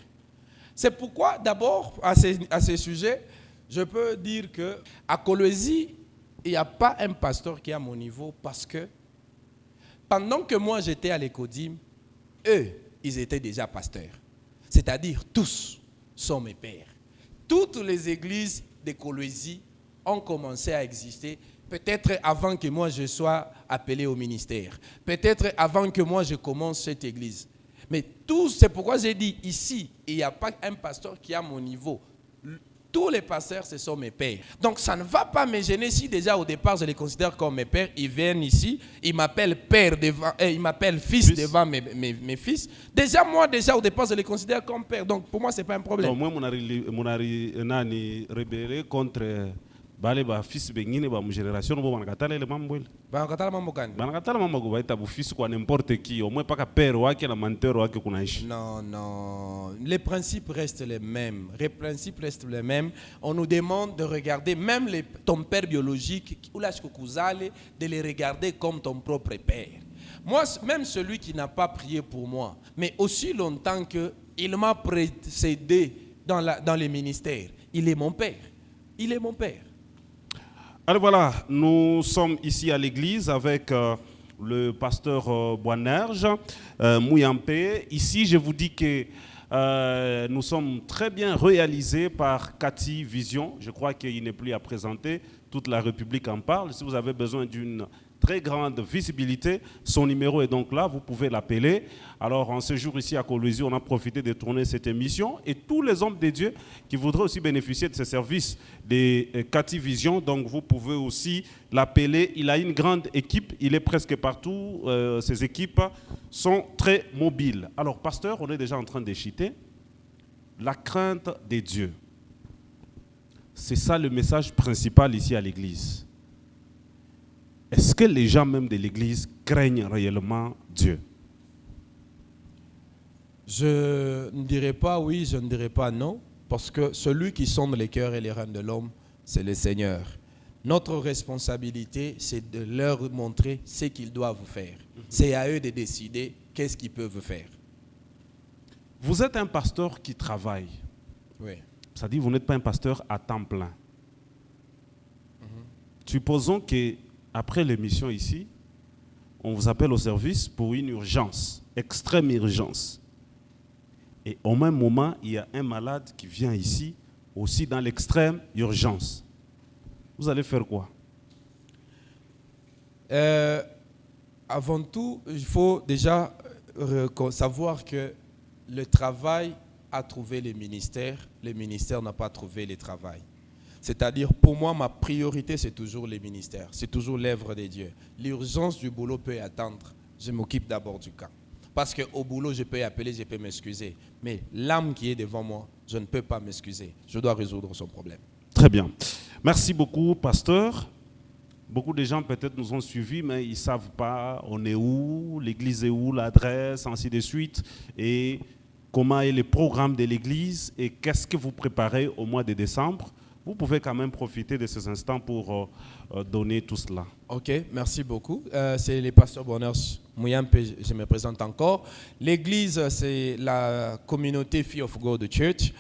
C'est pourquoi, d'abord, à ces sujets, je peux dire qu'à Colosie, il n'y a pas un pasteur qui est à mon niveau parce que pendant que moi j'étais à l'Écodim, eux, ils étaient déjà pasteurs. C'est-à-dire, tous sont mes pères. Toutes les églises de Colosie ont commencé à exister, peut-être avant que moi je sois appelé au ministère, peut-être avant que moi je commence cette église. Mais tout, c'est pourquoi j'ai dit ici, il n'y a pas un pasteur qui est à mon niveau. Tous les pasteurs, ce sont mes pères. Donc, ça ne va pas me gêner si déjà au départ, je les considère comme mes pères. Ils viennent ici, ils m'appellent père devant, ils m'appellent fils devant mes fils. Déjà, moi, au départ, je les considère comme père. Donc, pour moi, ce n'est pas un problème. Donc, moi, mon rebelle contre bale ba fils bengine ba mu génération bo banakatala ile mambo ile. Banakatala mambo ko baita bu fils kwa n'importe qui, au moins pas ka père wake na mentor wake kunaishi. Non, non. Les principes restent les mêmes. Les principes restent les mêmes. On nous demande de regarder même ton père biologique, de les regarder comme ton propre père. Moi, même celui qui n'a pas prié pour moi, mais aussi longtemps qu'il m'a précédé dans les ministères, il est mon père. Il est mon père. Alors voilà, nous sommes ici à l'église avec le pasteur Boanerge, Mouyampe. Ici, je vous dis que nous sommes très bien réalisés par Cathy Vision. Je crois qu'il n'est plus à présenter. Toute la République en parle. Si vous avez besoin d'une très grande visibilité, son numéro est donc là, vous pouvez l'appeler. Alors en ce jour ici à Kolwezi, on a profité de tourner cette émission et tous les hommes de Dieu qui voudraient aussi bénéficier de ce service de Cathy Vision, donc vous pouvez aussi l'appeler. Il a une grande équipe, il est presque partout, ses équipes sont très mobiles. Alors pasteur, on est déjà en train de chiter la crainte des dieux. C'est ça le message principal ici à l'église. Est-ce que les gens même de l'église craignent réellement Dieu? Je ne dirais pas oui, je ne dirais pas non, parce que celui qui sonde les cœurs et les reins de l'homme, c'est le Seigneur. Notre responsabilité, c'est de leur montrer ce qu'ils doivent faire. C'est à eux de décider qu'est-ce qu'ils peuvent faire. Vous êtes un pasteur qui travaille. Oui. Ça dit, vous n'êtes pas un pasteur à temps plein. Supposons qu'après l'émission ici, on vous appelle au service pour une urgence, extrême urgence. Et au même moment, il y a un malade qui vient ici, aussi dans l'extrême urgence. Vous allez faire quoi? Avant tout, il faut déjà savoir que le travail a trouvé le ministère n'a pas trouvé le travail. C'est-à-dire, pour moi, ma priorité, c'est toujours les ministères, c'est toujours l'œuvre de Dieu. L'urgence du boulot peut attendre. Je m'occupe d'abord du cas. Parce qu'au boulot, je peux appeler, je peux m'excuser. Mais l'âme qui est devant moi, je ne peux pas m'excuser. Je dois résoudre son problème. Très bien. Merci beaucoup, pasteur. Beaucoup de gens peut-être nous ont suivis, mais ils ne savent pas on est où, l'église est où, l'adresse, ainsi de suite. Et comment est le programme de l'église et qu'est-ce que vous préparez au mois de décembre. Vous pouvez quand même profiter de ces instants pour donner tout cela. Ok, merci beaucoup. C'est le pasteur Boanerge Mouyampe, je me présente encore. L'église, c'est la communauté Fear of God Church.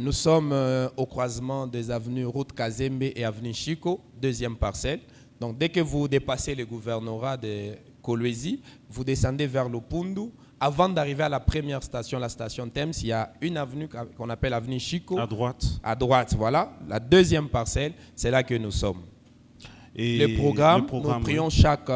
Nous sommes au croisement des avenues Route Kazembe et avenue Chico, deuxième parcelle. Donc dès que vous dépassez le gouvernorat de Kolwezi, vous descendez vers le Pundu. Avant d'arriver à la première station, la station Thames, il y a une avenue qu'on appelle avenue Chico. À droite. À droite, voilà. La deuxième parcelle, c'est là que nous sommes. Et le programme, nous prions chaque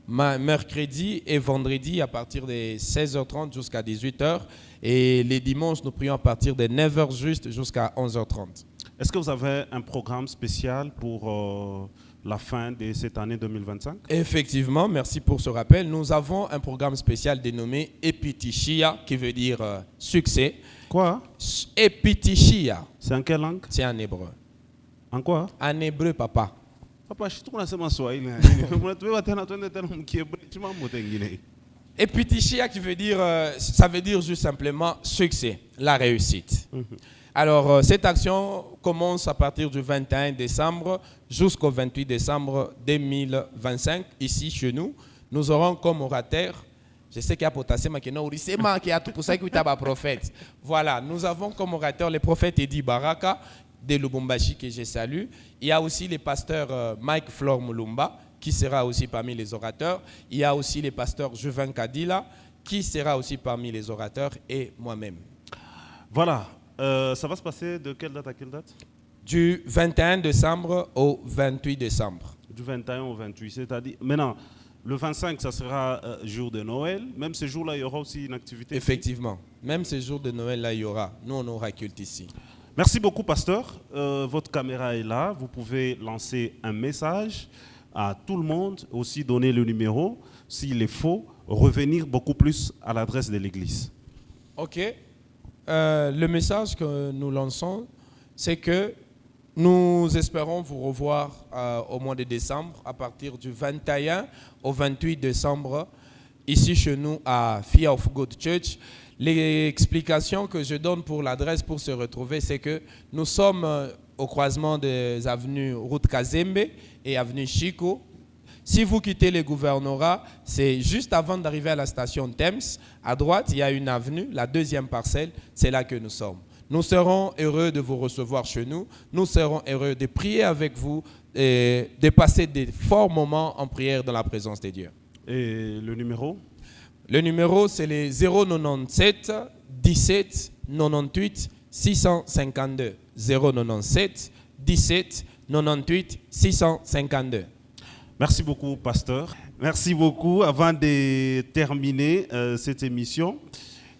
mercredi et vendredi à partir de 16h30 jusqu'à 18h. Et les dimanches, nous prions à partir de 9h juste jusqu'à 11h30. Est-ce que vous avez un programme spécial pour la fin de cette année 2025? Effectivement, merci pour ce rappel. Nous avons un programme spécial dénommé Epitishia, qui veut dire succès. Quoi? Epitishia. C'est en quelle langue? C'est en hébreu. En quoi? En hébreu, papa. Papa, je suis tout le Swahili. Epitishia qui veut dire, ça veut dire juste simplement succès, la réussite. Alors, cette action commence à partir du 21 décembre jusqu'au 28 décembre 2025, ici chez nous. Nous aurons comme orateur, je sais qu'il y a Potassema qui a tout pour ça qu'il y a un prophète. Voilà, nous avons comme orateur le prophète Edi Baraka de Lubumbashi que je salue. Il y a aussi le pasteur Mike Flor Mulumba qui sera aussi parmi les orateurs. Il y a aussi le pasteur Juvin Kadila qui sera aussi parmi les orateurs et moi-même. Voilà. Ça va se passer de quelle date à quelle date? Du 21 décembre au 28 décembre. Du 21 au 28, c'est-à-dire... Maintenant, le 25, ça sera jour de Noël. Même ce jour-là, il y aura aussi une activité? Effectivement. Même ce jour de Noël-là, il y aura. Nous, on aura culte ici. Merci beaucoup, pasteur. Votre caméra est là. Vous pouvez lancer un message à tout le monde, aussi donner le numéro. S'il est faux, revenir beaucoup plus à l'adresse de l'église. Ok. Le message que nous lançons, c'est que nous espérons vous revoir au mois de décembre, à partir du 21 au 28 décembre, ici chez nous à Fear of God Church. L'explication que je donne pour l'adresse pour se retrouver, c'est que nous sommes au croisement des avenues Route Kazembe et avenue Chico. Si vous quittez les gouvernorats, c'est juste avant d'arriver à la station Thames. À droite, il y a une avenue, la deuxième parcelle, c'est là que nous sommes. Nous serons heureux de vous recevoir chez nous. Nous serons heureux de prier avec vous et de passer des forts moments en prière dans la présence de Dieu. Et le numéro? Le numéro, c'est les 097 17 98 652. 097 17 98 652. Merci beaucoup, pasteur. Merci beaucoup. Avant de terminer cette émission,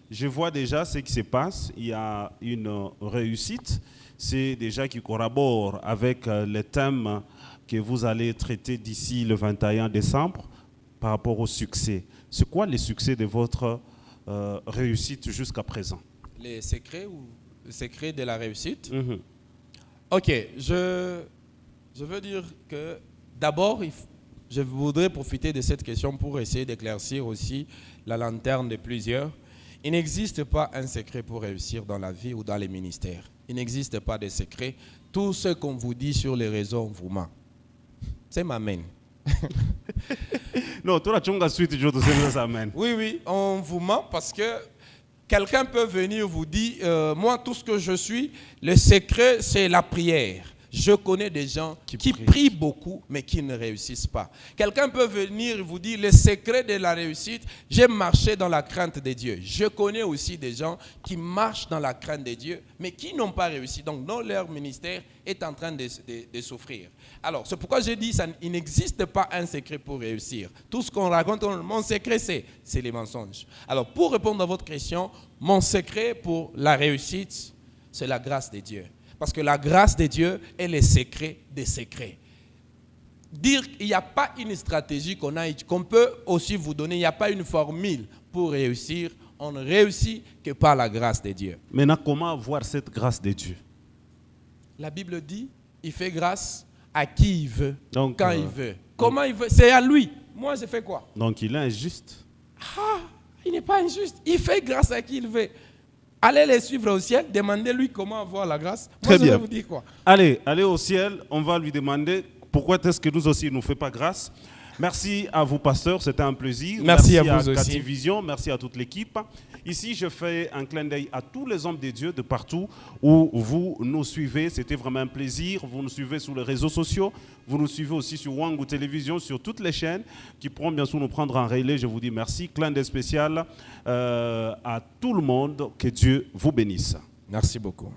je vois déjà ce qui se passe. Il y a une réussite. C'est déjà qui collabore avec les thèmes que vous allez traiter d'ici le 21 décembre par rapport au succès. C'est quoi les succès de votre réussite jusqu'à présent? Les secrets ou les secrets de la réussite? Ok, je veux dire que d'abord, je voudrais profiter de cette question pour essayer d'éclaircir aussi la lanterne de plusieurs. Il n'existe pas un secret pour réussir dans la vie ou dans les ministères. Il n'existe pas de secret. Tout ce qu'on vous dit sur les réseaux, on vous ment. C'est m'amène. Non, toi, tu as suite, je te sais ça, amen. Oui, on vous ment parce que quelqu'un peut venir vous dire, moi, tout ce que je suis, le secret, c'est la prière. Je connais des gens qui prient beaucoup, mais qui ne réussissent pas. Quelqu'un peut venir vous dire, le secret de la réussite, j'ai marché dans la crainte de Dieu. Je connais aussi des gens qui marchent dans la crainte de Dieu, mais qui n'ont pas réussi. Donc, leur ministère est en train de souffrir. Alors, c'est pourquoi j'ai dit, il n'existe pas un secret pour réussir. Tout ce qu'on raconte, mon secret, c'est les mensonges. Alors, pour répondre à votre question, mon secret pour la réussite, c'est la grâce de Dieu. Parce que la grâce de Dieu est le secret des secrets. Dire qu'il n'y a pas une stratégie qu'on peut aussi vous donner, il n'y a pas une formule pour réussir. On ne réussit que par la grâce de Dieu. Maintenant, comment avoir cette grâce de Dieu? La Bible dit, il fait grâce à qui il veut, donc, quand il veut. Comment il veut? C'est à lui. Moi, je fais quoi? Donc, il est injuste. Il n'est pas injuste. Il fait grâce à qui il veut. Allez les suivre au ciel, demandez-lui comment avoir la grâce. Moi, je vais vous dire quoi. Allez au ciel, on va lui demander pourquoi est-ce que nous aussi, il ne nous fait pas grâce. Merci à vous, pasteurs, c'était un plaisir. Merci à vous aussi. Cativision, merci à toute l'équipe. Ici, je fais un clin d'œil à tous les hommes de Dieu de partout où vous nous suivez. C'était vraiment un plaisir. Vous nous suivez sur les réseaux sociaux. Vous nous suivez aussi sur Wangu Télévision, sur toutes les chaînes qui pourront bien sûr nous prendre en relais. Je vous dis merci. Clin d'œil spécial à tout le monde. Que Dieu vous bénisse. Merci beaucoup.